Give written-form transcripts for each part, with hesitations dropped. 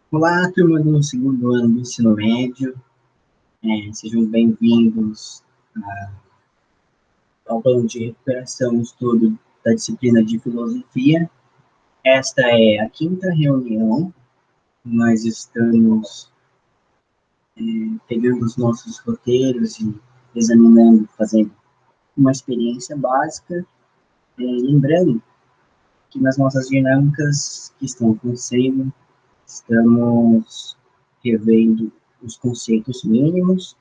Olá, turma do segundo ano do ensino médio. Sejam bem-vindos ao plano de recuperação e estudo da disciplina de filosofia. Esta é a quinta reunião. Nós estamos pegando os nossos roteiros e examinando, fazendo uma experiência básica. Lembrando que nas nossas dinâmicas que estão acontecendo, estamos revendo os conceitos mínimos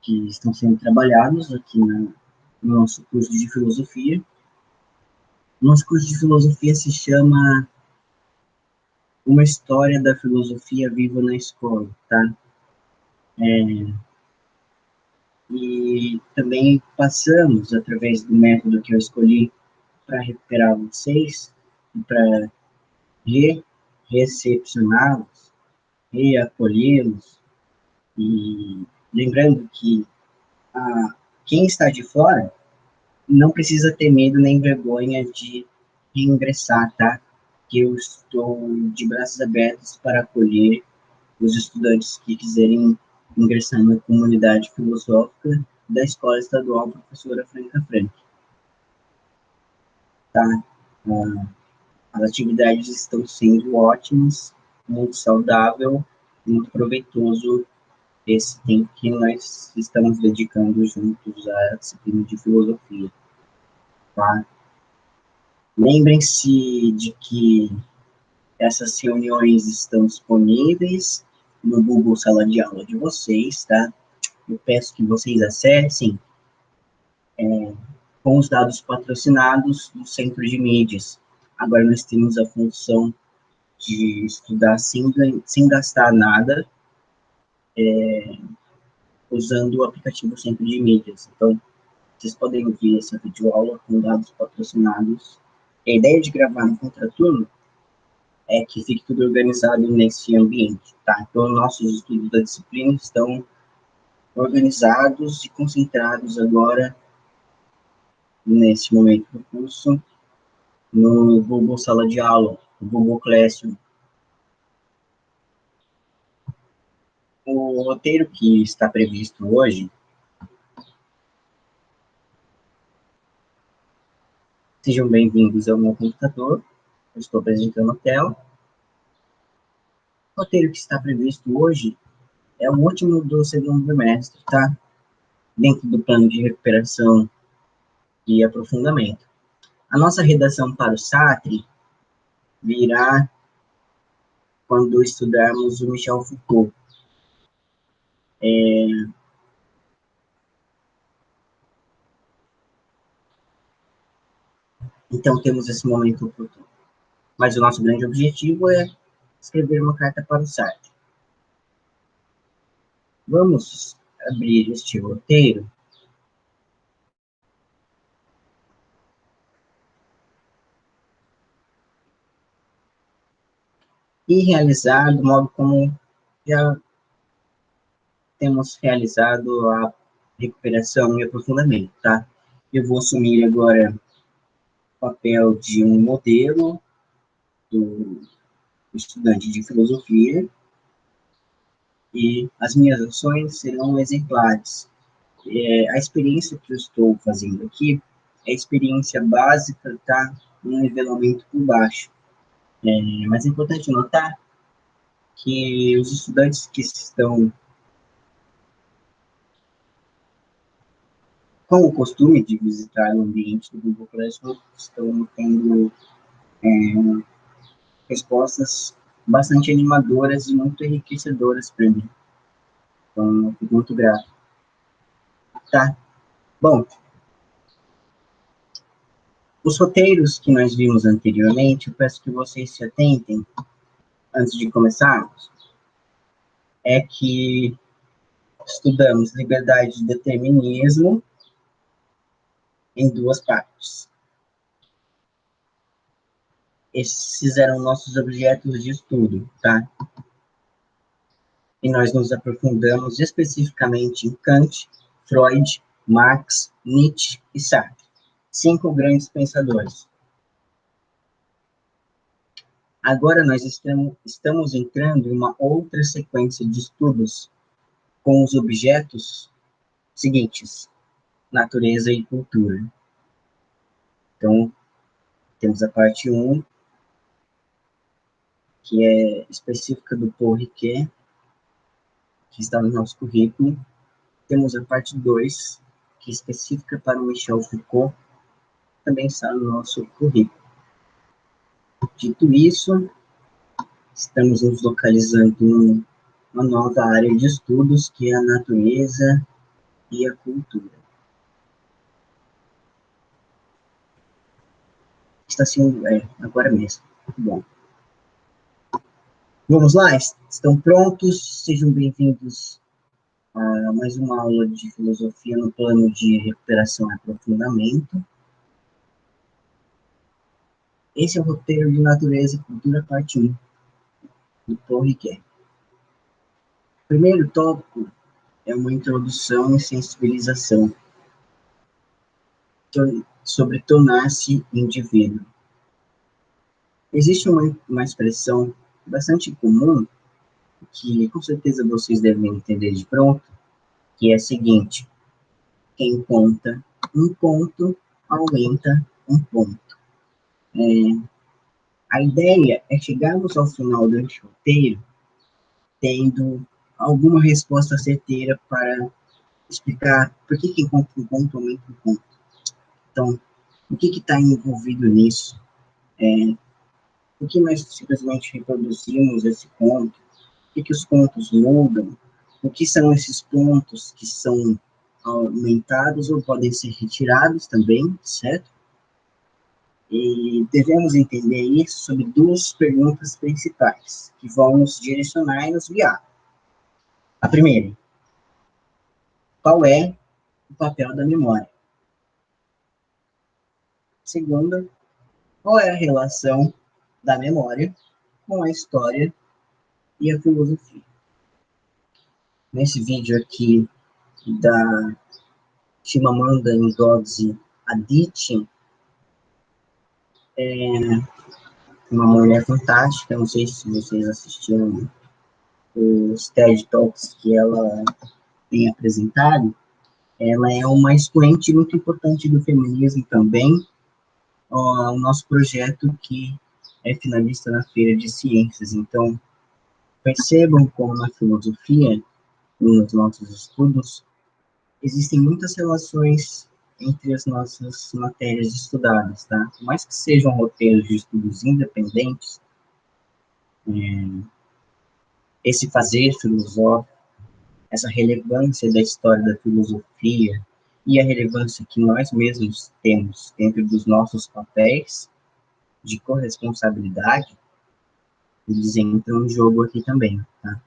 que estão sendo trabalhados aqui no nosso curso de filosofia. Nosso curso de filosofia se chama Uma História da Filosofia Viva na Escola, tá? E também passamos, através do método que eu escolhi para recuperar vocês, e para recepcioná-los, reacolhê-los, e lembrando que quem está de fora não precisa ter medo nem vergonha de reingressar, tá? Que eu estou de braços abertos para acolher os estudantes que quiserem ingressar na comunidade filosófica da Escola Estadual Professora Franca Frank, tá? As atividades estão sendo ótimas, muito saudável, muito proveitoso esse tempo que nós estamos dedicando juntos à disciplina de filosofia, tá? Lembrem-se de que essas reuniões estão disponíveis no Google Sala de Aula de vocês, tá? Eu peço que vocês acessem com os dados patrocinados do Centro de Mídias. Agora nós temos a função de estudar sem gastar nada, usando o aplicativo Centro de Mídias. Então, vocês podem ouvir essa videoaula com dados patrocinados. A ideia de gravar no contraturno é que fique tudo organizado nesse ambiente, tá? Então, nossos estudos da disciplina estão organizados e concentrados agora, nesse momento do curso, no Google Sala de Aula, no Google Classroom. O roteiro que está previsto hoje, sejam bem-vindos ao meu computador, eu estou apresentando a tela. O roteiro que está previsto hoje é o último do segundo bimestre, tá? Dentro do plano de recuperação e aprofundamento. A nossa redação para o Sartre virá quando estudarmos o Michel Foucault. Então, temos esse momento oportuno. Mas o nosso grande objetivo é escrever uma carta para o Sartre. Vamos abrir este roteiro. E realizar do modo como já temos realizado a recuperação e aprofundamento, tá? Eu vou assumir agora o papel de um modelo do estudante de filosofia e as minhas ações serão exemplares. A experiência que eu estou fazendo aqui é experiência básica, tá? Um nivelamento por baixo. Mas é importante notar que os estudantes que estão com o costume de visitar o ambiente do Google Classroom estão tendo respostas bastante animadoras e muito enriquecedoras para mim. Então, eu fico muito grato. Tá? Bom, os roteiros que nós vimos anteriormente, eu peço que vocês se atentem, antes de começarmos, é que estudamos liberdade e determinismo em duas partes. Esses eram nossos objetos de estudo, tá? E nós nos aprofundamos especificamente em Kant, Freud, Marx, Nietzsche e Sartre, 5 grandes pensadores. Agora nós estamos entrando em uma outra sequência de estudos com os objetos seguintes: natureza e cultura. Então, temos a parte 1, que é específica do Paul Ricoeur, que está no nosso currículo. Temos a parte 2, que é específica para o Michel Foucault, também está no nosso currículo. Dito isso, estamos nos localizando em uma nova área de estudos, que é a natureza e a cultura. Está sendo, agora mesmo. Muito bom. Vamos lá? Estão prontos? Sejam bem-vindos a mais uma aula de filosofia no plano de recuperação e aprofundamento. Esse é o roteiro de Natureza e Cultura, parte 1, do Paul Ricoeur. O primeiro tópico é uma introdução e sensibilização sobre tornar-se indivíduo. Existe uma expressão bastante comum, que com certeza vocês devem entender de pronto, que é a seguinte: quem conta um ponto, aumenta um ponto. A ideia é chegarmos ao final deste roteiro tendo alguma resposta certeira para explicar por que quem conta um ponto aumenta um ponto. Então, o que está envolvido nisso? Por que nós simplesmente reproduzimos esse ponto? O que os pontos mudam? O que são esses pontos que são aumentados ou podem ser retirados também, certo? E devemos entender isso sobre duas perguntas principais, que vão nos direcionar e nos guiar. A primeira: qual é o papel da memória? A segunda: qual é a relação da memória com a história e a filosofia? Nesse vídeo aqui da Chimamanda Ngozi Adichie, uma mulher fantástica, não sei se vocês assistiram os TED Talks que ela tem apresentado. Ela é uma expoente muito importante do feminismo também, o nosso projeto que é finalista na Feira de Ciências. Então, percebam como na filosofia, nos nossos estudos, existem muitas relações entre as nossas matérias estudadas, tá? Por mais que sejam roteiros de estudos independentes, esse fazer filosófico, essa relevância da história da filosofia e a relevância que nós mesmos temos dentro dos nossos papéis de corresponsabilidade, eles entram em jogo aqui também, tá?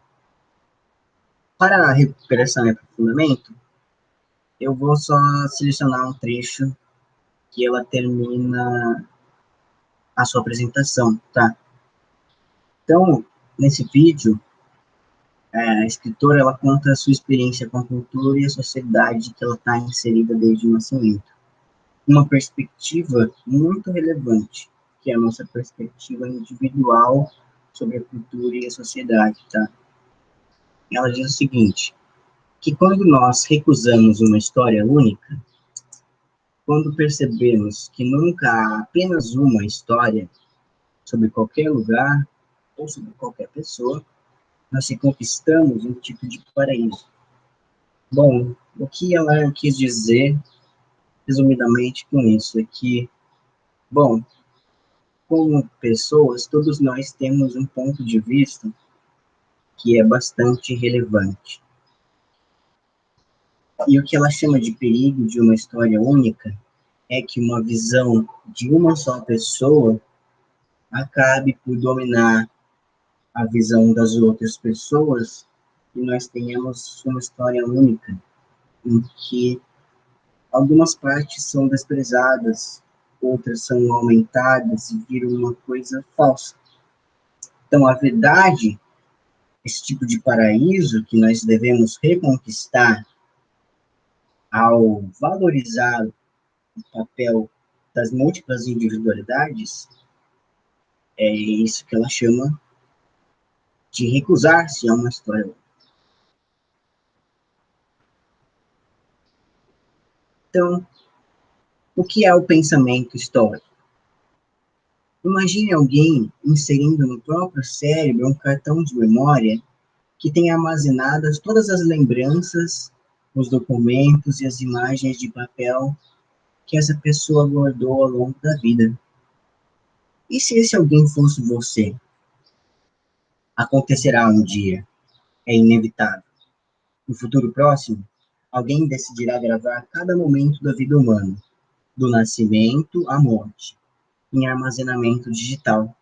Para a recuperação e aprofundamento, eu vou só selecionar um trecho que ela termina a sua apresentação, tá? Então, nesse vídeo, a escritora, ela conta a sua experiência com a cultura e a sociedade que ela está inserida desde o nascimento. Uma perspectiva muito relevante, que é a nossa perspectiva individual sobre a cultura e a sociedade, tá? Ela diz o seguinte: que quando nós recusamos uma história única, quando percebemos que nunca há apenas uma história sobre qualquer lugar ou sobre qualquer pessoa, nós conquistamos um tipo de paraíso. Bom, o que ela quis dizer, resumidamente, com isso é que, bom, como pessoas, todos nós temos um ponto de vista que é bastante relevante. E o que ela chama de perigo de uma história única é que uma visão de uma só pessoa acabe por dominar a visão das outras pessoas e nós tenhamos uma história única, em que algumas partes são desprezadas, outras são aumentadas e viram uma coisa falsa. Então, a verdade, esse tipo de paraíso que nós devemos reconquistar ao valorizar o papel das múltiplas individualidades, É isso que ela chama de recusar-se a uma história. Então, o que é o pensamento histórico? Imagine alguém inserindo no próprio cérebro um cartão de memória que tem armazenadas todas as lembranças, os documentos e as imagens de papel que essa pessoa guardou ao longo da vida. E se esse alguém fosse você? Acontecerá um dia, é inevitável. No futuro próximo, alguém decidirá gravar cada momento da vida humana, do nascimento à morte, em armazenamento digital.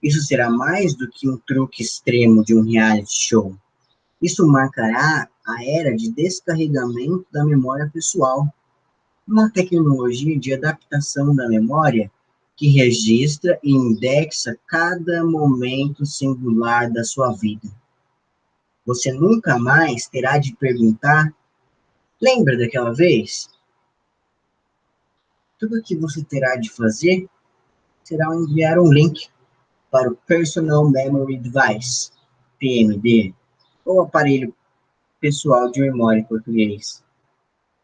Isso será mais do que um truque extremo de um reality show. Isso marcará a era de descarregamento da memória pessoal, uma tecnologia de adaptação da memória que registra e indexa cada momento singular da sua vida. Você nunca mais terá de perguntar: lembra daquela vez? Tudo o que você terá de fazer será enviar um link para o Personal Memory Device, PMD, ou aparelho pessoal de memória em português,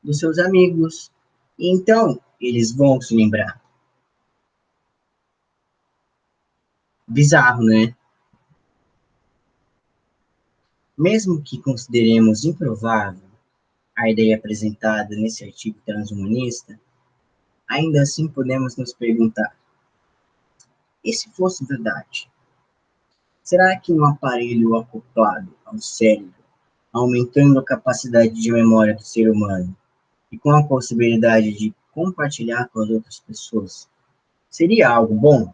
dos seus amigos. E então, eles vão se lembrar. Bizarro, né? Mesmo que consideremos improvável a ideia apresentada nesse artigo transhumanista, ainda assim podemos nos perguntar: e se fosse verdade? Será que um aparelho acoplado ao cérebro, aumentando a capacidade de memória do ser humano e com a possibilidade de compartilhar com as outras pessoas, seria algo bom?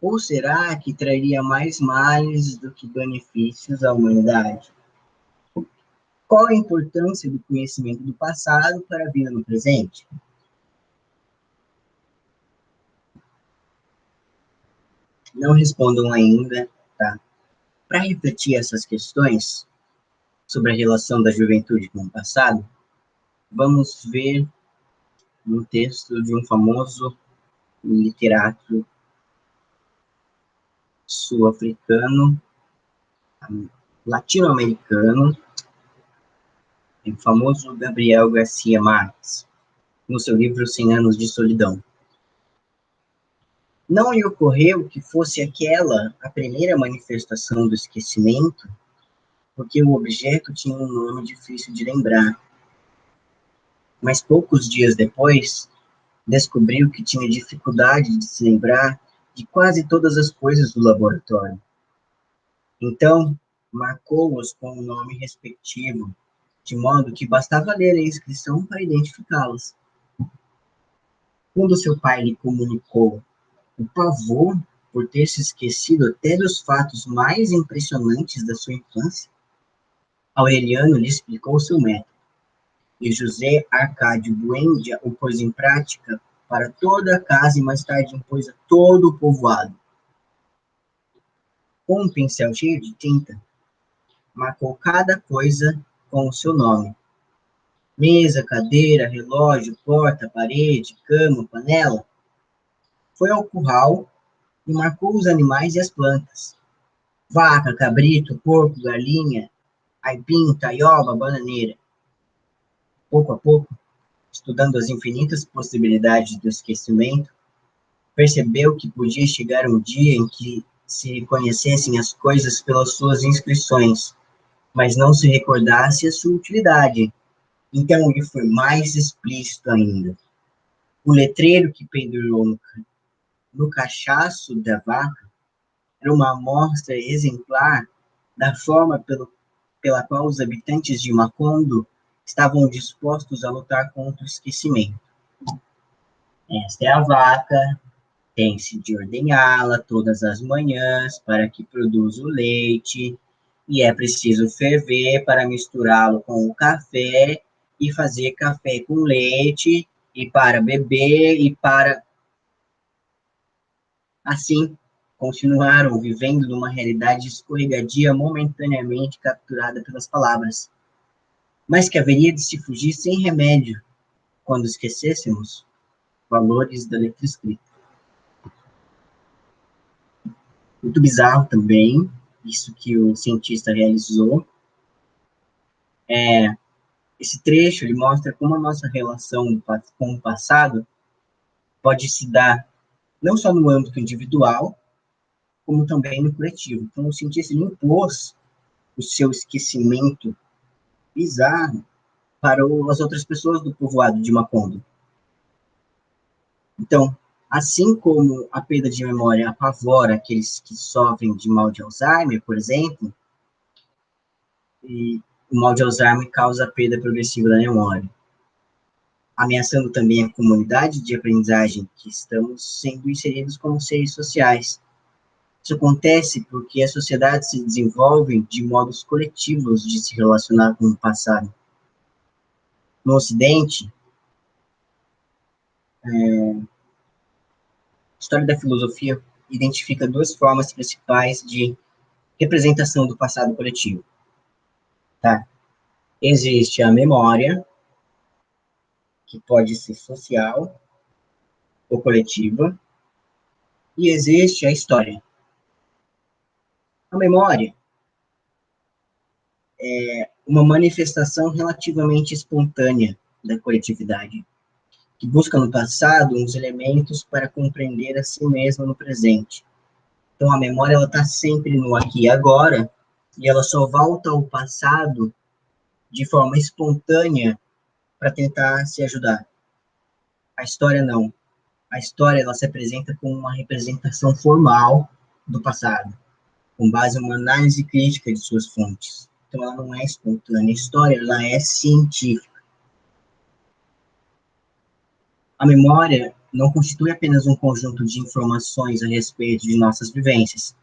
Ou será que traria mais males do que benefícios à humanidade? Qual a importância do conhecimento do passado para a vida no presente? Não respondam ainda, tá? Para refletir essas questões sobre a relação da juventude com o passado, vamos ver um texto de um famoso literato sul-africano, latino-americano, o famoso Gabriel Garcia Marques, no seu livro 100 Anos de Solidão. Não lhe ocorreu que fosse aquela a primeira manifestação do esquecimento, porque o objeto tinha um nome difícil de lembrar. Mas poucos dias depois, descobriu que tinha dificuldade de se lembrar de quase todas as coisas do laboratório. Então, marcou-os com o nome respectivo, de modo que bastava ler a inscrição para identificá-las. Quando seu pai lhe comunicou o pavor por ter se esquecido até dos fatos mais impressionantes da sua infância, Aureliano lhe explicou seu método, e José Arcádio Buendia o pôs em prática para toda a casa e mais tarde impôs a todo o povoado. Com um pincel cheio de tinta, marcou cada coisa com o seu nome. Mesa, cadeira, relógio, porta, parede, cama, panela. Foi ao curral e marcou os animais e as plantas. Vaca, cabrito, porco, galinha, aipim, taioba, bananeira. Pouco a pouco, estudando as infinitas possibilidades do esquecimento, percebeu que podia chegar um dia em que se reconhecessem as coisas pelas suas inscrições, mas não se recordasse a sua utilidade. Então ele foi mais explícito ainda. O letreiro que pendurou no cachaço da vaca era uma amostra exemplar da forma pela qual os habitantes de Macondo estavam dispostos a lutar contra o esquecimento. Esta é a vaca, tem-se de ordenhá-la todas as manhãs para que produza o leite, e é preciso ferver para misturá-lo com o café e fazer café com leite, e para beber, e para... Assim, continuaram vivendo numa realidade escorregadia momentaneamente capturada pelas palavras, mas que haveria de se fugir sem remédio quando esquecêssemos. valores da letra escrita. Muito bizarro também, isso que o cientista realizou. Esse trecho, ele mostra como a nossa relação com o passado pode se dar não só no âmbito individual, como também no coletivo. Então, o cientista ele impôs o seu esquecimento bizarro para as outras pessoas do povoado de Macondo. Então, assim como a perda de memória apavora aqueles que sofrem de mal de Alzheimer, por exemplo, e o mal de Alzheimer causa a perda progressiva da memória, ameaçando também a comunidade de aprendizagem que estamos sendo inseridos como seres sociais. Isso acontece porque as sociedades se desenvolvem de modos coletivos de se relacionar com o passado. No Ocidente, a história da filosofia identifica duas formas principais de representação do passado coletivo. Tá? Existe a memória, que pode ser social ou coletiva, e existe a história. A memória é uma manifestação relativamente espontânea da coletividade, que busca no passado uns elementos para compreender a si mesma no presente. Então, a memória está sempre no aqui e agora, e ela só volta ao passado de forma espontânea para tentar se ajudar. A história não. A história ela se apresenta como uma representação formal do passado, com base em uma análise crítica de suas fontes. Então, ela não é espontânea. A história ela é científica. A memória não constitui apenas um conjunto de informações a respeito de nossas vivências,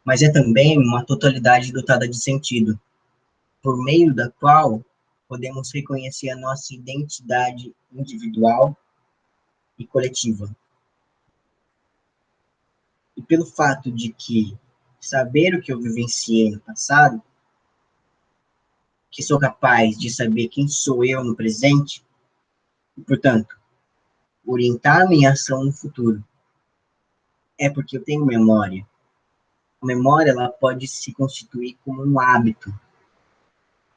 mas é também uma totalidade dotada de sentido, por meio da qual podemos reconhecer a nossa identidade individual e coletiva. E pelo fato de que saber o que eu vivenciei no passado, que sou capaz de saber quem sou eu no presente, e, portanto, orientar minha ação no futuro. É porque eu tenho memória. A memória ela pode se constituir como um hábito,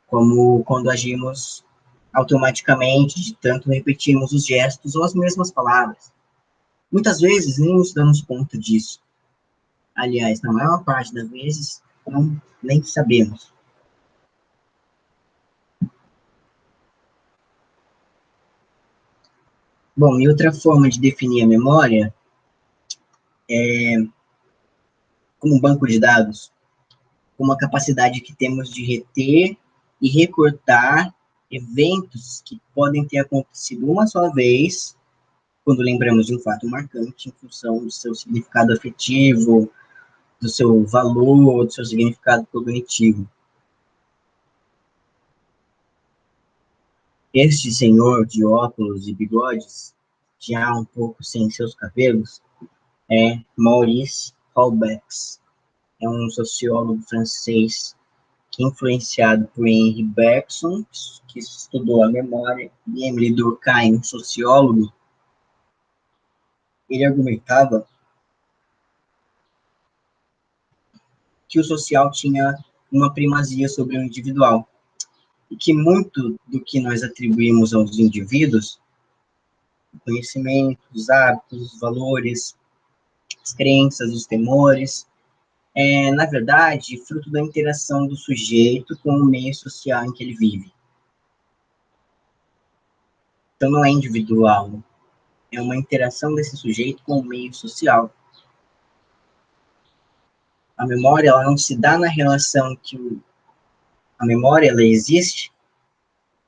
como quando agimos automaticamente, de tanto repetirmos os gestos ou as mesmas palavras. Muitas vezes nem nos damos conta disso. Aliás, na maior parte das vezes, não, nem sabemos. Bom, e outra forma de definir a memória é como um banco de dados, como a capacidade que temos de reter e recortar eventos que podem ter acontecido uma só vez, quando lembramos de um fato marcante, em função do seu significado afetivo, do seu valor, do seu significado cognitivo. Este senhor de óculos e bigodes, já um pouco sem seus cabelos, é Maurice Holbecks. É um sociólogo francês que, influenciado por Henri Bergson, que estudou a memória, e Emile Durkheim, um sociólogo, ele argumentava que o social tinha uma primazia sobre o individual, e que muito do que nós atribuímos aos indivíduos, o conhecimento, os hábitos, os valores, as crenças, os temores, na verdade, fruto da interação do sujeito com o meio social em que ele vive. Então, não é individual, é uma interação desse sujeito com o meio social. A memória, ela não se dá na relação que a memória, ela existe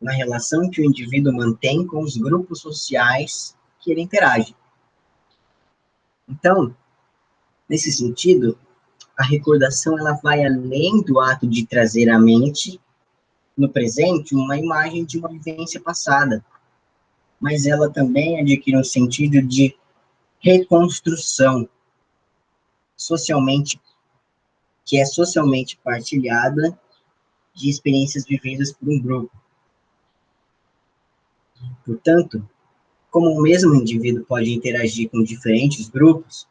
na relação que o indivíduo mantém com os grupos sociais que ele interage. Então, nesse sentido, a recordação ela vai além do ato de trazer à mente, no presente, uma imagem de uma vivência passada, mas ela também adquire um sentido de reconstrução socialmente, que é socialmente partilhada de experiências vividas por um grupo. Portanto, como o mesmo indivíduo pode interagir com diferentes grupos,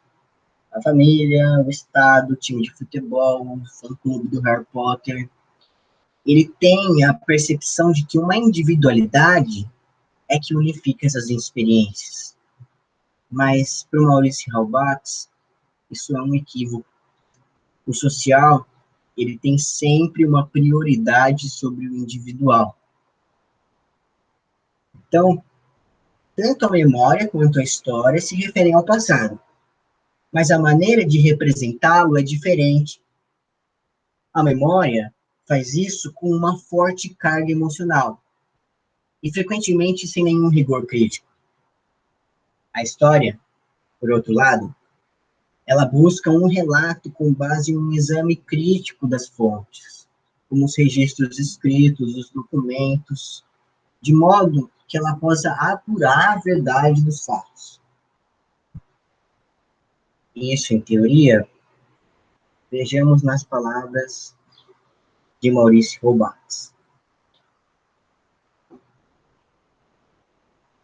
a família, o estado, o time de futebol, o fã-clube do Harry Potter, ele tem a percepção de que uma individualidade é que unifica essas experiências. Mas, para o Maurício Halbach, isso é um equívoco. O social, ele tem sempre uma prioridade sobre o individual. Então, tanto a memória quanto a história se referem ao passado, mas a maneira de representá-lo é diferente. A memória faz isso com uma forte carga emocional e frequentemente sem nenhum rigor crítico. A história, por outro lado, ela busca um relato com base em um exame crítico das fontes, como os registros escritos, os documentos, de modo que ela possa apurar a verdade dos fatos. Isso, em teoria, vejamos nas palavras de Maurício Halbach.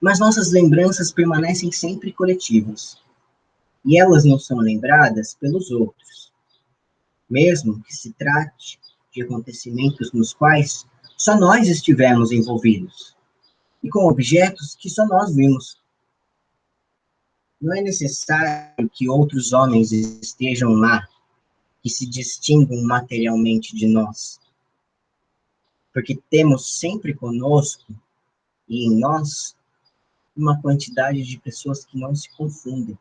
Mas nossas lembranças permanecem sempre coletivas, e elas não são lembradas pelos outros, mesmo que se trate de acontecimentos nos quais só nós estivemos envolvidos, e com objetos que só nós vimos. Não é necessário que outros homens estejam lá, que se distinguam materialmente de nós, porque temos sempre conosco e em nós uma quantidade de pessoas que não se confundem.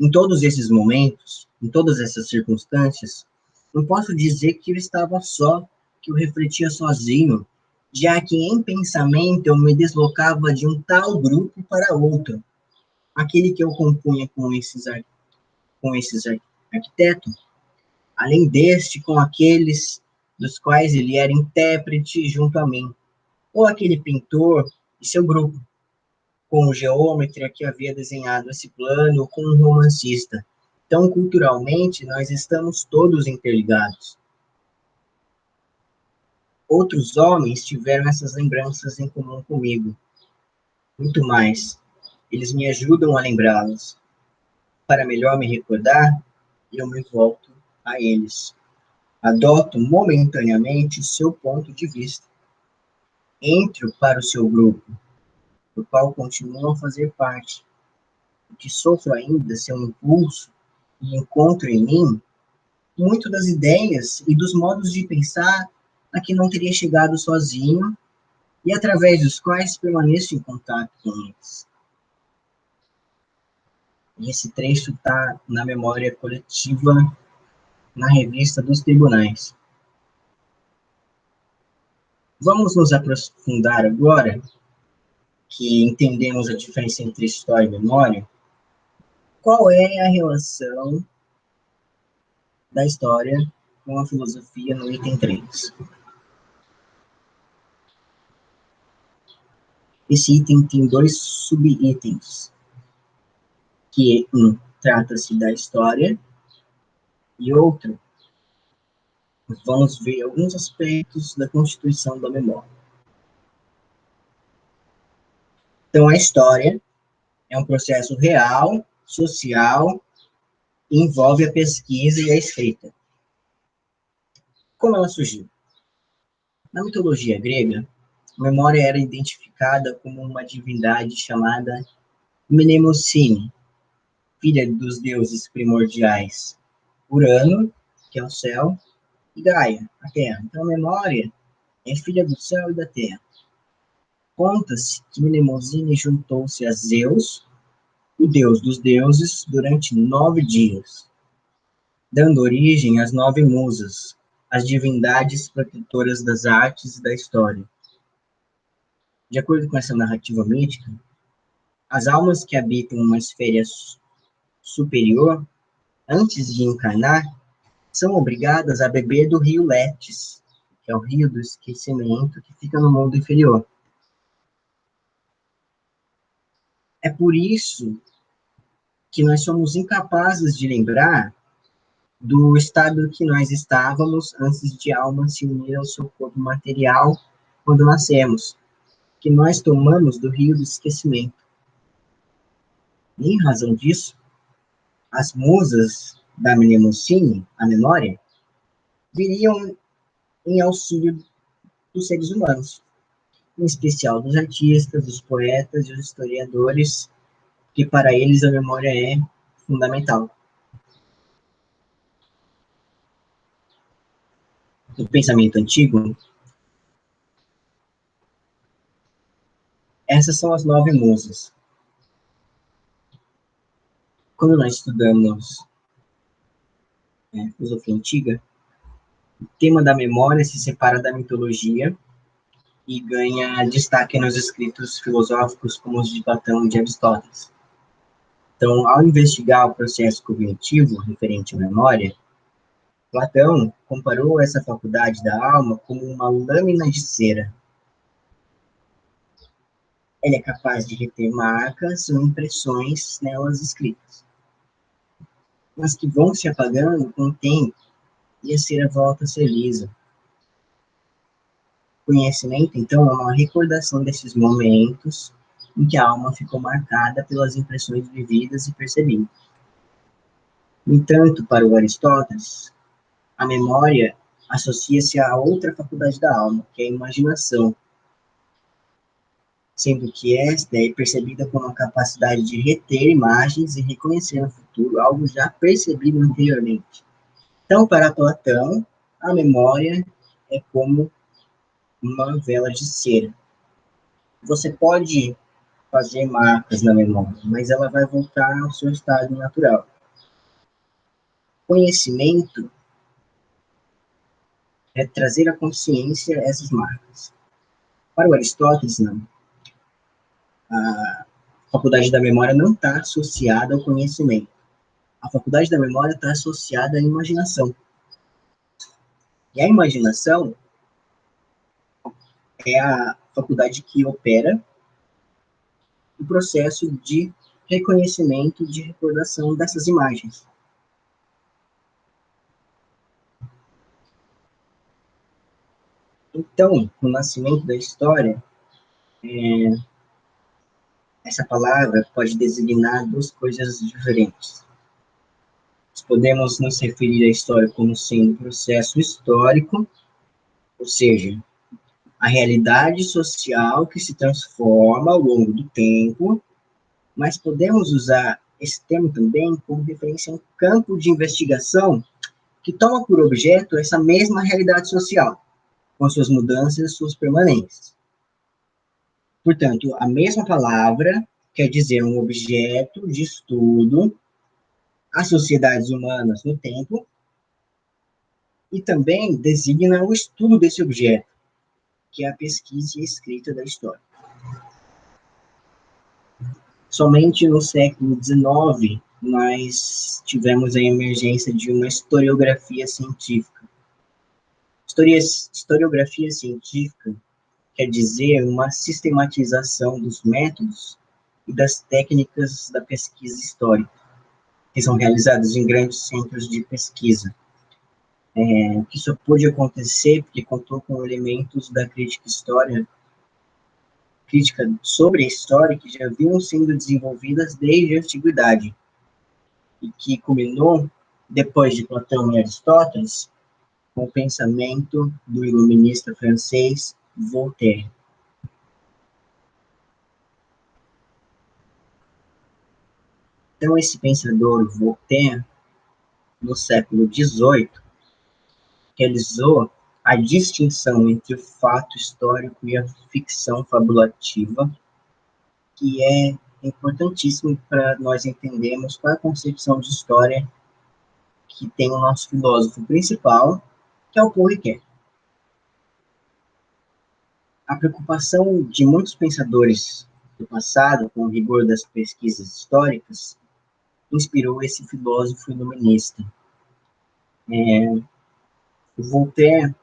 Em todos esses momentos, em todas essas circunstâncias, não posso dizer que eu estava só, que eu refletia sozinho, já que em pensamento eu me deslocava de um tal grupo para outro, aquele que eu compunha com esses arquitetos, além deste com aqueles dos quais ele era intérprete junto a mim, ou aquele pintor e seu grupo, com o geômetra que havia desenhado esse plano, ou com um romancista. Então, culturalmente, nós estamos todos interligados. Outros homens tiveram essas lembranças em comum comigo. Muito mais. Eles me ajudam a lembrá-las. Para melhor me recordar, eu me volto a eles. Adoto momentaneamente o seu ponto de vista. Entro para o seu grupo, do qual continuo a fazer parte, porque sofro ainda seu impulso e encontro em mim muito das ideias e dos modos de pensar a que não teria chegado sozinho e através dos quais permaneço em contato com eles. E esse trecho está na memória coletiva, na revista dos tribunais. Vamos nos aprofundar agora, que entendemos a diferença entre história e memória, qual é a relação da história com a filosofia no item 3. Esse item tem dois subitens, que um trata-se da história e outro, vamos ver alguns aspectos da constituição da memória. Então, a história é um processo real, social, que envolve a pesquisa e a escrita. Como ela surgiu? Na mitologia grega, a memória era identificada como uma divindade chamada Mnemosine, filha dos deuses primordiais Urano, que é o céu, e Gaia, a terra. Então, a memória é filha do céu e da terra. Conta-se que Mnemosine juntou-se a Zeus, o deus dos deuses, durante 9 dias, dando origem às 9 musas, as divindades protetoras das artes e da história. De acordo com essa narrativa mítica, as almas que habitam uma esfera superior, antes de encarnar, são obrigadas a beber do rio Letes, que é o rio do esquecimento que fica no mundo inferior. É por isso que nós somos incapazes de lembrar do estado que nós estávamos antes de a alma se unir ao seu corpo material quando nascemos, que nós tomamos do rio do esquecimento. E, em razão disso, as musas da mnemocine, a memória, viriam em auxílio dos seres humanos, em especial dos artistas, dos poetas e dos historiadores, que para eles a memória é fundamental. No pensamento antigo, essas são as 9 musas. Quando nós estudamos filosofia antiga, o tema da memória se separa da mitologia e ganha destaque nos escritos filosóficos como os de Platão e de Aristóteles. Então, ao investigar o processo cognitivo referente à memória, Platão comparou essa faculdade da alma como uma lâmina de cera. Ela é capaz de reter marcas ou impressões nelas escritas, mas que vão se apagando com o tempo e a cera volta a ser lisa. Conhecimento, então, é uma recordação desses momentos em que a alma ficou marcada pelas impressões vividas e percebidas. No entanto, para o Aristóteles, a memória associa-se a outra faculdade da alma, que é a imaginação, sendo que esta é percebida como a capacidade de reter imagens e reconhecer no futuro algo já percebido anteriormente. Então, para Platão, a memória é como uma vela de cera. Você pode fazer marcas na memória, mas ela vai voltar ao seu estado natural. Conhecimento é trazer à consciência essas marcas. Para o Aristóteles, não. A faculdade da memória não está associada ao conhecimento. A faculdade da memória está associada à imaginação. E a imaginação é a faculdade que opera o processo de reconhecimento, de recordação dessas imagens. Então, no nascimento da história, essa palavra pode designar 2 coisas diferentes. Nós podemos nos referir à história como sendo um processo histórico, ou seja, a realidade social que se transforma ao longo do tempo, mas podemos usar esse termo também como referência a um campo de investigação que toma por objeto essa mesma realidade social, com suas mudanças e suas permanências. Portanto, a mesma palavra quer dizer um objeto de estudo às sociedades humanas no tempo e também designa o estudo desse objeto, que é a pesquisa e a escrita da história. Somente no século XIX nós tivemos a emergência de uma historiografia científica. Historiografia científica quer dizer uma sistematização dos métodos e das técnicas da pesquisa histórica, que são realizadas em grandes centros de pesquisa. Que só pôde acontecer porque contou com elementos da crítica sobre a história que já vinham sendo desenvolvidas desde a antiguidade e que culminou, depois de Platão e Aristóteles, com o pensamento do iluminista francês Voltaire. Então, esse pensador Voltaire, no século XVIII, realizou a distinção entre o fato histórico e a ficção fabulativa, que é importantíssimo para nós entendermos qual é a concepção de história que tem o nosso filósofo principal, que é o Paul Ricoeur. A preocupação de muitos pensadores do passado com o rigor das pesquisas históricas inspirou esse filósofo iluminista. O Voltaire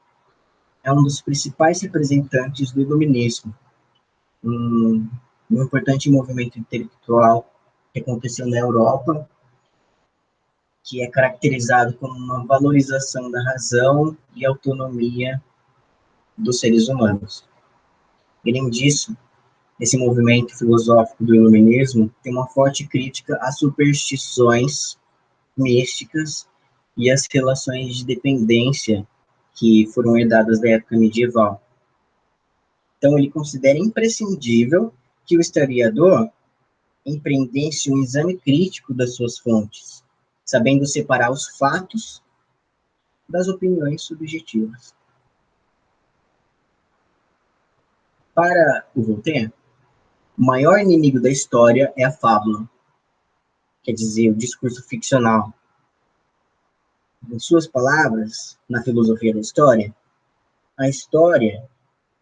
é um dos principais representantes do iluminismo, um importante movimento intelectual que aconteceu na Europa que é caracterizado como uma valorização da razão e autonomia dos seres humanos. Além disso, esse movimento filosófico do iluminismo tem uma forte crítica às superstições místicas e às relações de dependência que foram herdadas da época medieval. Então, ele considera imprescindível que o historiador empreendesse um exame crítico das suas fontes, sabendo separar os fatos das opiniões subjetivas. Para o Voltaire, o maior inimigo da história é a fábula, quer dizer, o discurso ficcional. Em suas palavras, na filosofia da história, a história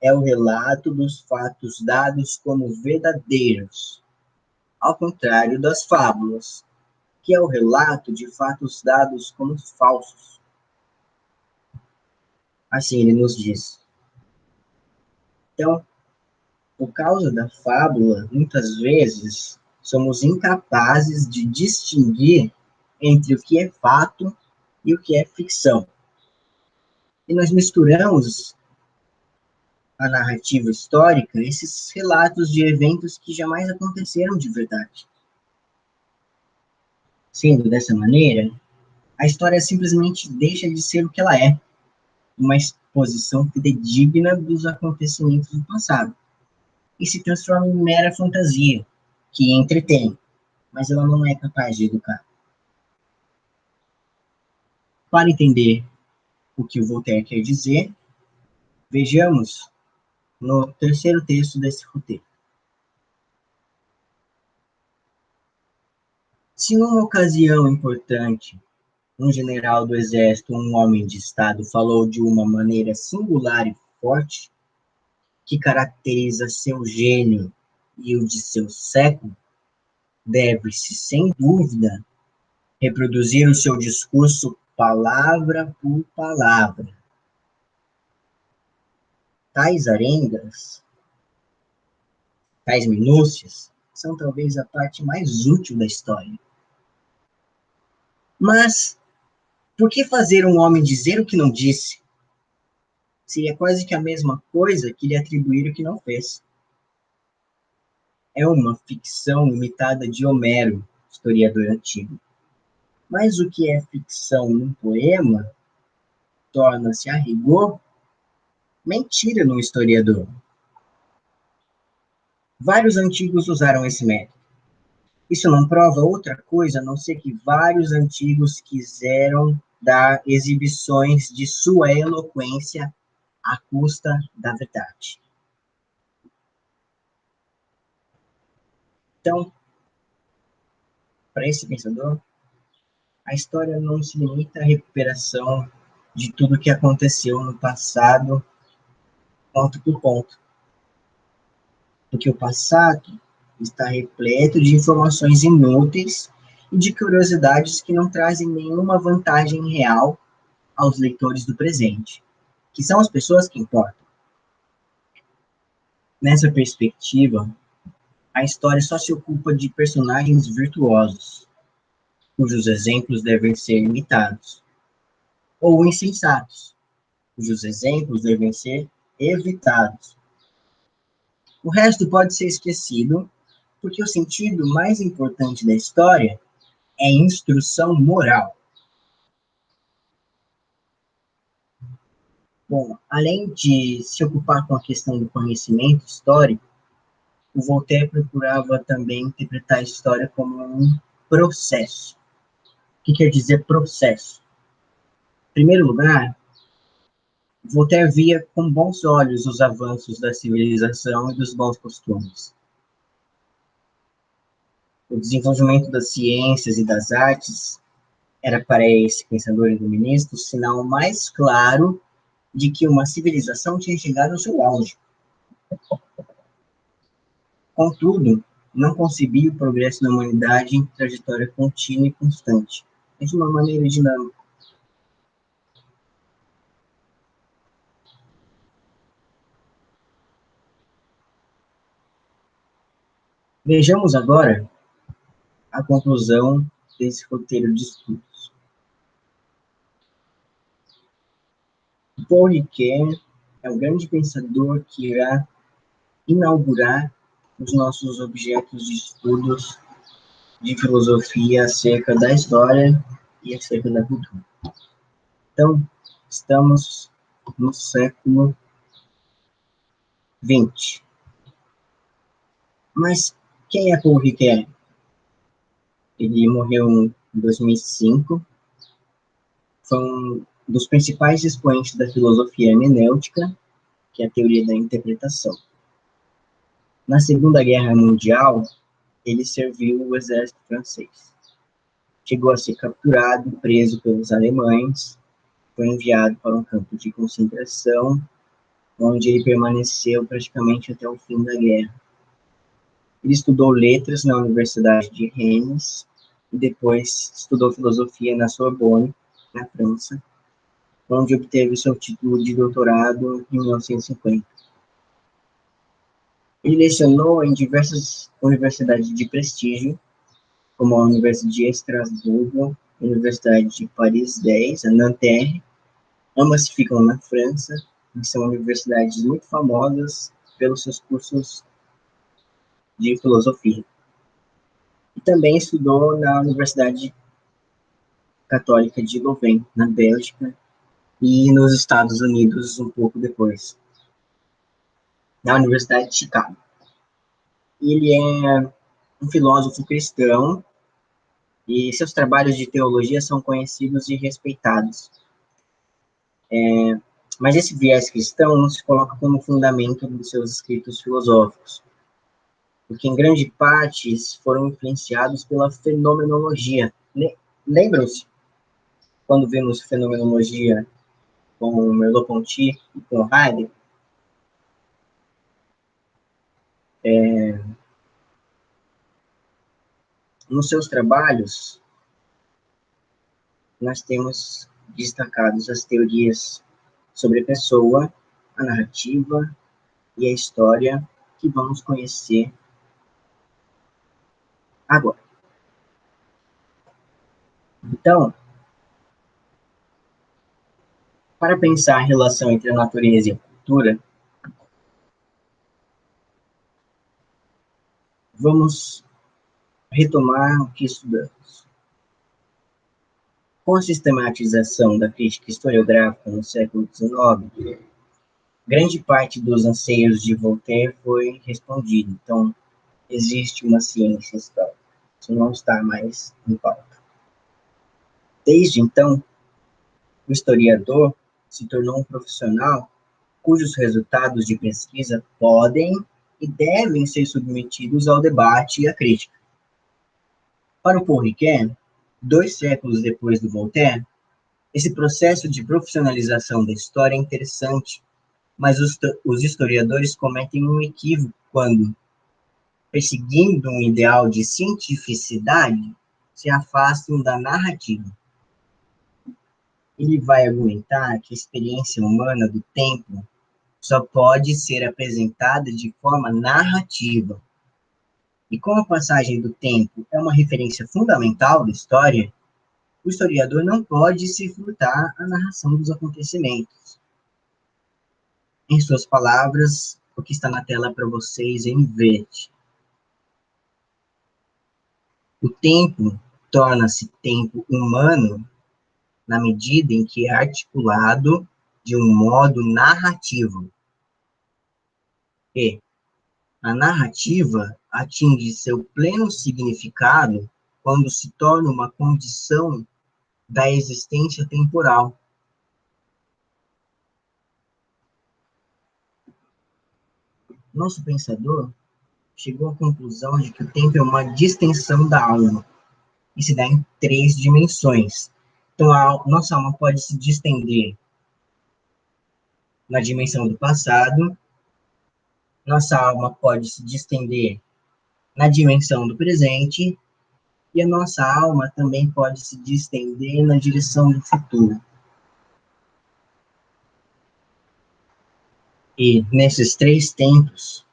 é o relato dos fatos dados como verdadeiros, ao contrário das fábulas, que é o relato de fatos dados como falsos. Assim ele nos diz. Então, por causa da fábula, muitas vezes somos incapazes de distinguir entre o que é fato e o que é ficção. E nós misturamos a narrativa histórica, esses relatos de eventos que jamais aconteceram de verdade. Sendo dessa maneira, a história simplesmente deixa de ser o que ela é, uma exposição fidedigna dos acontecimentos do passado, e se transforma em mera fantasia, que entretém, mas ela não é capaz de educar. Para entender o que o Voltaire quer dizer, vejamos no terceiro texto desse roteiro. Se numa ocasião importante, um general do exército, um homem de Estado, falou de uma maneira singular e forte, que caracteriza seu gênio e o de seu século, deve-se, sem dúvida, reproduzir o seu discurso palavra por palavra. Tais arengas, tais minúcias, são talvez a parte mais útil da história. Mas, por que fazer um homem dizer o que não disse? Seria quase que a mesma coisa que lhe atribuir o que não fez. É uma ficção imitada de Homero, historiador antigo. Mas o que é ficção num poema torna-se, a rigor, mentira num historiador. Vários antigos usaram esse método. Isso não prova outra coisa, a não ser que vários antigos quiseram dar exibições de sua eloquência à custa da verdade. Então, para esse pensador, a história não se limita à recuperação de tudo que aconteceu no passado, ponto por ponto. Porque o passado está repleto de informações inúteis e de curiosidades que não trazem nenhuma vantagem real aos leitores do presente, que são as pessoas que importam. Nessa perspectiva, a história só se ocupa de personagens virtuosos, cujos exemplos devem ser imitados, ou insensatos, cujos exemplos devem ser evitados. O resto pode ser esquecido, porque o sentido mais importante da história é instrução moral. Bom, além de se ocupar com a questão do conhecimento histórico, o Voltaire procurava também interpretar a história como um processo. O que quer dizer processo? Em primeiro lugar, Voltaire via com bons olhos os avanços da civilização e dos bons costumes. O desenvolvimento das ciências e das artes era para esse pensador iluminista o sinal mais claro de que uma civilização tinha chegado ao seu auge. Contudo, não concebia o progresso da humanidade em trajetória contínua e constante, mas de uma maneira dinâmica. Vejamos agora a conclusão desse roteiro de estudos. Paul Ricoeur é o grande pensador que irá inaugurar os nossos objetos de estudos de filosofia acerca da história e acerca da cultura. Então, estamos no século XX. Mas quem é Paul Ricoeur? Ele morreu em 2005, foi um dos principais expoentes da filosofia hermenêutica, que é a teoria da interpretação. Na Segunda Guerra Mundial, ele serviu o exército francês. Chegou a ser capturado, preso pelos alemães, foi enviado para um campo de concentração, onde ele permaneceu praticamente até o fim da guerra. Ele estudou letras na Universidade de Rennes e depois estudou filosofia na Sorbonne, na França, onde obteve seu título de doutorado em 1950. Ele lecionou em diversas universidades de prestígio, como a Universidade de Estrasburgo, a Universidade de Paris 10, a Nanterre. Ambas ficam na França e são universidades muito famosas pelos seus cursos de filosofia. E também estudou na Universidade Católica de Louvain, na Bélgica, e nos Estados Unidos um pouco depois, na Universidade de Chicago. Ele é um filósofo cristão e seus trabalhos de teologia são conhecidos e respeitados. Mas esse viés cristão não se coloca como fundamento dos seus escritos filosóficos, porque em grande parte foram influenciados pela fenomenologia. Lembram-se quando vimos fenomenologia com Merleau-Ponty e com Heidegger? Nos seus trabalhos, nós temos destacados as teorias sobre a pessoa, a narrativa e a história que vamos conhecer agora. Então, para pensar a relação entre a natureza e a cultura, vamos retomar o que estudamos. Com a sistematização da crítica historiográfica no século XIX, grande parte dos anseios de Voltaire foi respondido. Então, existe uma ciência histórica. Isso não está mais em pauta. Desde então, o historiador se tornou um profissional cujos resultados de pesquisa podem e devem ser submetidos ao debate e à crítica. Para o Paul Ricoeur, 2 séculos depois do Voltaire, esse processo de profissionalização da história é interessante, mas os historiadores cometem um equívoco quando, perseguindo um ideal de cientificidade, se afastam da narrativa. Ele vai argumentar que a experiência humana do tempo só pode ser apresentada de forma narrativa. E como a passagem do tempo é uma referência fundamental da história, o historiador não pode se furtar à narração dos acontecimentos. Em suas palavras, o que está na tela para vocês é em verde. O tempo torna-se tempo humano na medida em que é articulado de um modo narrativo. E a narrativa atinge seu pleno significado quando se torna uma condição da existência temporal. Nosso pensador chegou à conclusão de que o tempo é uma distensão da alma, e se dá em 3 dimensões. Então, a nossa alma pode se distender na dimensão do passado, nossa alma pode se distender na dimensão do presente, e a nossa alma também pode se distender na direção do futuro. E nesses 3 tempos,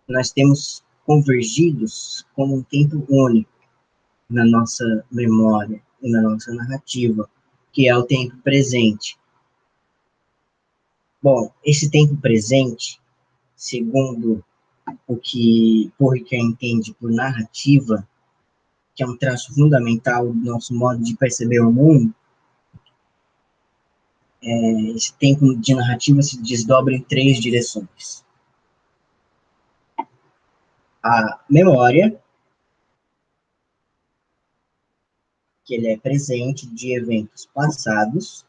nós temos convergidos como um tempo único na nossa memória e na nossa narrativa, que é o tempo presente. Bom, esse tempo presente, segundo o que Porriquer entende por narrativa, que é um traço fundamental do nosso modo de perceber o mundo, esse tempo de narrativa se desdobra em três direções. A memória, que ele é presente de eventos passados.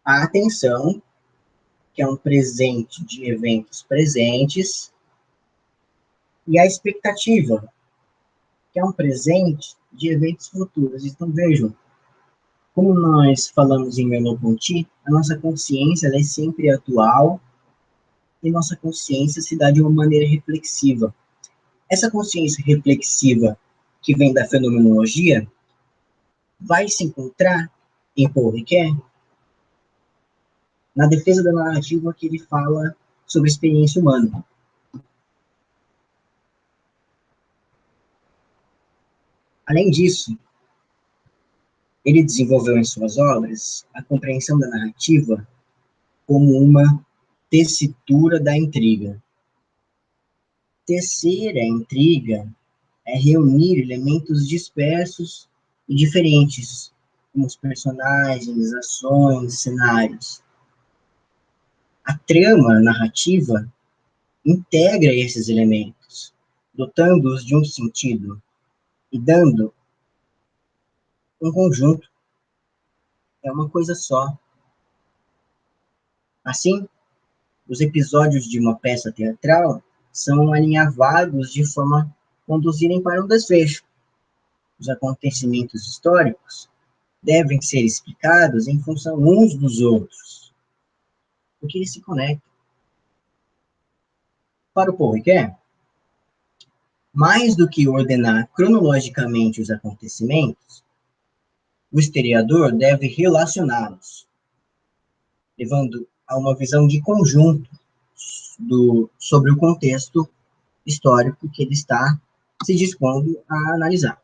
A atenção, que é um presente de eventos presentes. E a expectativa, que é um presente de eventos futuros. Então, vejam, como nós falamos em Merleau-Ponty, a nossa consciência ela é sempre atual e nossa consciência se dá de uma maneira reflexiva. Essa consciência reflexiva que vem da fenomenologia vai se encontrar em Paul Ricoeur na defesa da narrativa que ele fala sobre a experiência humana. Além disso, ele desenvolveu em suas obras a compreensão da narrativa como uma tessitura da intriga. Tecer a intriga é reunir elementos dispersos e diferentes, como os personagens, ações, cenários. A trama narrativa integra esses elementos, dotando-os de um sentido e dando um conjunto. É uma coisa só. Assim, os episódios de uma peça teatral são alinhavados de forma a conduzirem para um desfecho. Os acontecimentos históricos devem ser explicados em função uns dos outros, porque eles se conectam. Para o Paul Ricoeur, mais do que ordenar cronologicamente os acontecimentos, o historiador deve relacioná-los, levando a uma visão de conjunto sobre o contexto histórico que ele está se dispondo a analisar.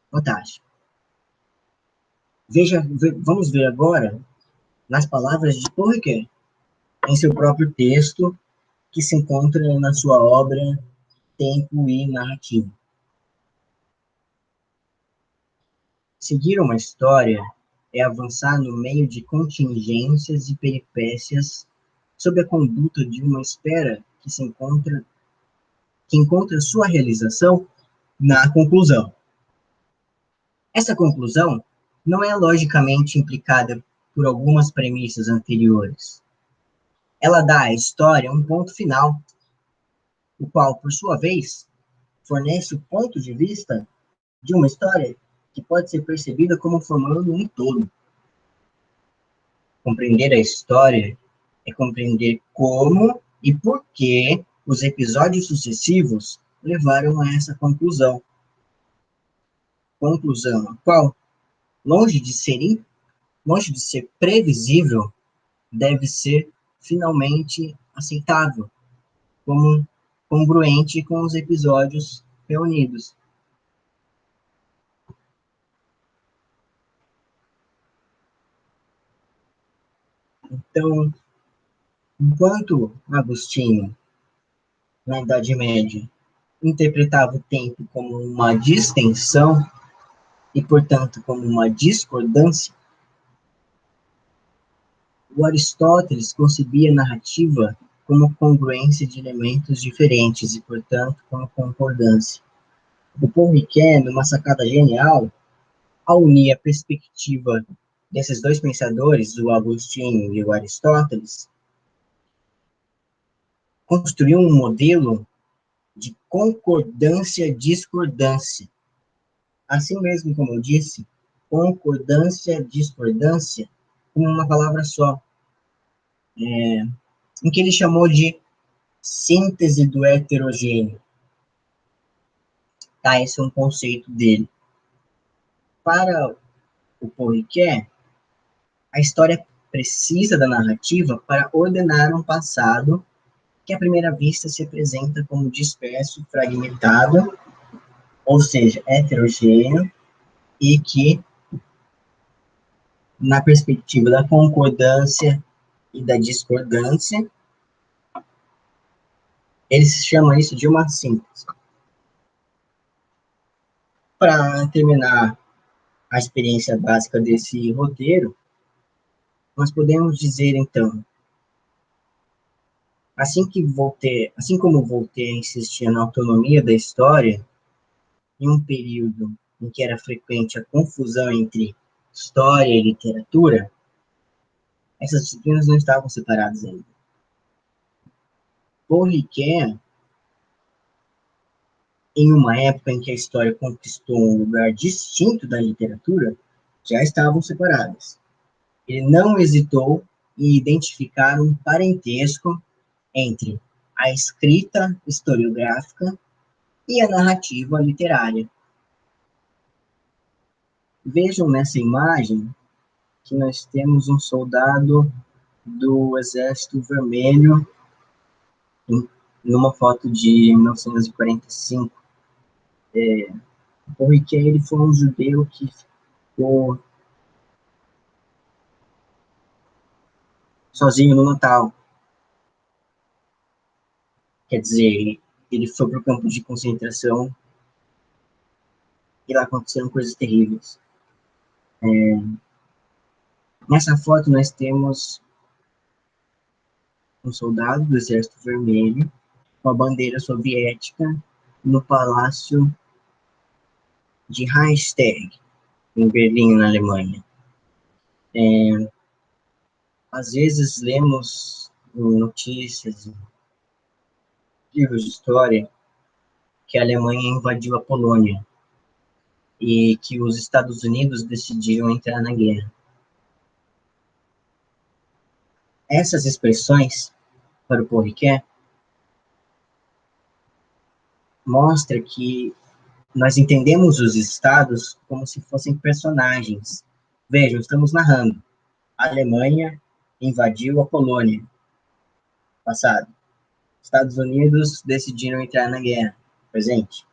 Fantástico. Vamos ver agora nas palavras de Paul Ricoeur, em seu próprio texto, que se encontra na sua obra Tempo e Narrativa. Seguir uma história é avançar no meio de contingências e peripécias sob a conduta de uma espera que encontra sua realização na conclusão. Essa conclusão não é logicamente implicada por algumas premissas anteriores. Ela dá à história um ponto final, o qual, por sua vez, fornece o ponto de vista de uma história que pode ser percebida como formando um todo. Compreender a história é compreender como e por que os episódios sucessivos levaram a essa conclusão. Conclusão a qual, longe de ser previsível, deve ser finalmente aceitável, como congruente com os episódios reunidos. Então, enquanto Agostinho, na Idade Média, interpretava o tempo como uma distensão e, portanto, como uma discordância, o Aristóteles concebia a narrativa como congruência de elementos diferentes e, portanto, como concordância. O Paul Ricoeur, numa sacada genial, ao unir a perspectiva desses dois pensadores, o Agostinho e o Aristóteles, construiu um modelo de concordância-discordância. Assim mesmo, como eu disse, concordância-discordância, como uma palavra só, em que ele chamou de síntese do heterogêneo. Tá, esse é um conceito dele. Para o Paul Ricoeur, a história precisa da narrativa para ordenar um passado que à primeira vista se apresenta como disperso, fragmentado, ou seja, heterogêneo, e que, na perspectiva da concordância e da discordância, eles chamam isso de uma síntese. Para terminar a experiência básica desse roteiro, nós podemos dizer, então, assim como Voltaire insistia na autonomia da história, em um período em que era frequente a confusão entre história e literatura, essas disciplinas não estavam separadas ainda. Paul Ricoeur, em uma época em que a história conquistou um lugar distinto da literatura, já estavam separadas. Ele não hesitou em identificar um parentesco entre a escrita historiográfica e a narrativa literária. Vejam nessa imagem que nós temos um soldado do Exército Vermelho numa foto de 1945. O Riquet, ele foi um judeu que ficou sozinho no Natal. Quer dizer, ele foi para o campo de concentração e lá aconteceram coisas terríveis. Nessa foto nós temos um soldado do Exército Vermelho com a bandeira soviética no Palácio de Reichstag, em Berlim, na Alemanha. Às vezes lemos em notícias, livros de história, que a Alemanha invadiu a Polônia e que os Estados Unidos decidiram entrar na guerra. Essas expressões, para o Paul Ricoeur, mostra que nós entendemos os estados como se fossem personagens. Vejam, estamos narrando. A Alemanha invadiu a Polônia, passado. Estados Unidos decidiram entrar na guerra, presente.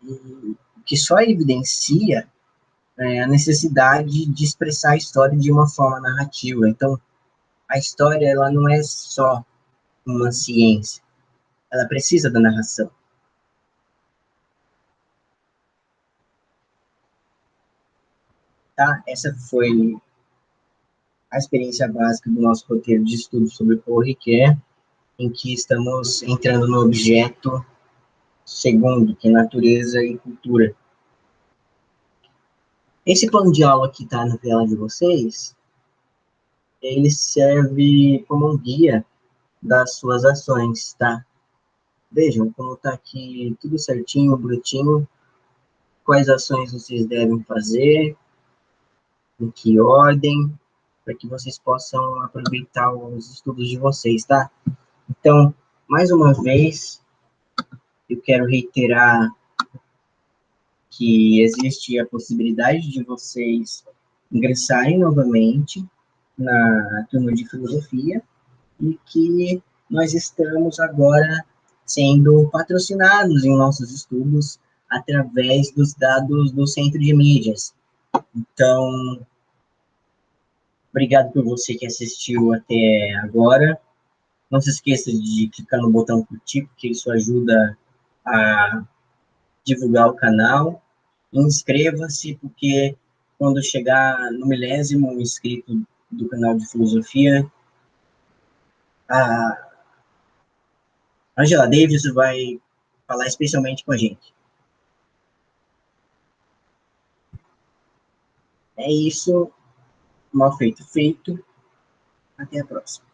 O que só evidencia a necessidade de expressar a história de uma forma narrativa. Então, a história ela não é só uma ciência, ela precisa da narração. Tá? Essa foi a experiência básica do nosso roteiro de estudo sobre Paul Ricoeur, em que estamos entrando no objeto segundo, que é natureza e cultura. Esse plano de aula que está na tela de vocês, ele serve como um guia das suas ações, tá? Vejam como está aqui tudo certinho, bonitinho, quais ações vocês devem fazer, em que ordem, para que vocês possam aproveitar os estudos de vocês, tá? Então, mais uma vez, eu quero reiterar que existe a possibilidade de vocês ingressarem novamente na turma de filosofia e que nós estamos agora sendo patrocinados em nossos estudos através dos dados do Centro de Mídias. Então, obrigado por você que assistiu até agora. Não se esqueça de clicar no botão curtir, porque isso ajuda a divulgar o canal. Inscreva-se, porque quando chegar no 1000º inscrito do canal de filosofia, a Angela Davis vai falar especialmente com a gente. É isso. Mal feito, feito. Até a próxima.